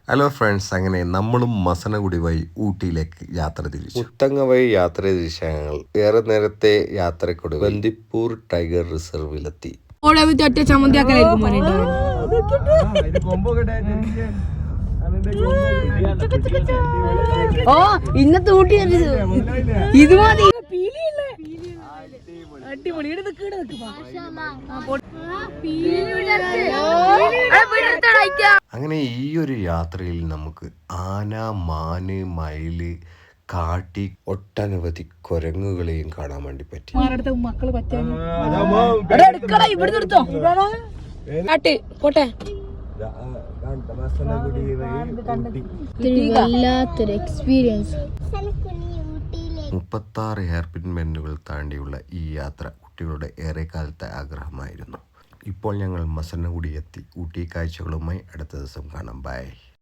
Hello friends, അങ്ങനെ നമ്മളും മസനഗുഡി വഴി ഊട്ടിയിലേക്ക് യാത്ര തിരിച്ചു. മുത്തങ്ങ വഴി യാത്ര തിരിച്ച ഞങ്ങൾ ഏറെ നേരത്തെ യാത്രക്കൊടുവിൽ ബന്ദിപ്പൂർ ടൈഗർ റിസർവിലെത്തി. ഇന്നത്തെ ഊട്ടി ഇത് മതി. അങ്ങനെ ഈ ഒരു യാത്രയിൽ നമുക്ക് ആന, മാന്, മയില്, കാട്ടി, ഒട്ടനവധി കുരങ്ങുകളെയും കാണാൻ വേണ്ടി പറ്റി. എക്സ്പീരിയൻസ്. 36 ഹെയർപിൻ ബെൻഡുകൾ താണ്ടിയുള്ള ഈ യാത്ര കുട്ടികളുടെ ഏറെക്കാലത്തെ ആഗ്രഹമായിരുന്നു. ഇപ്പോൾ ഞങ്ങൾ മസനഗുഡി എത്തി. ഊട്ടി കാഴ്ചകളുമായി അടുത്ത ദിവസം കാണാം. ബൈ.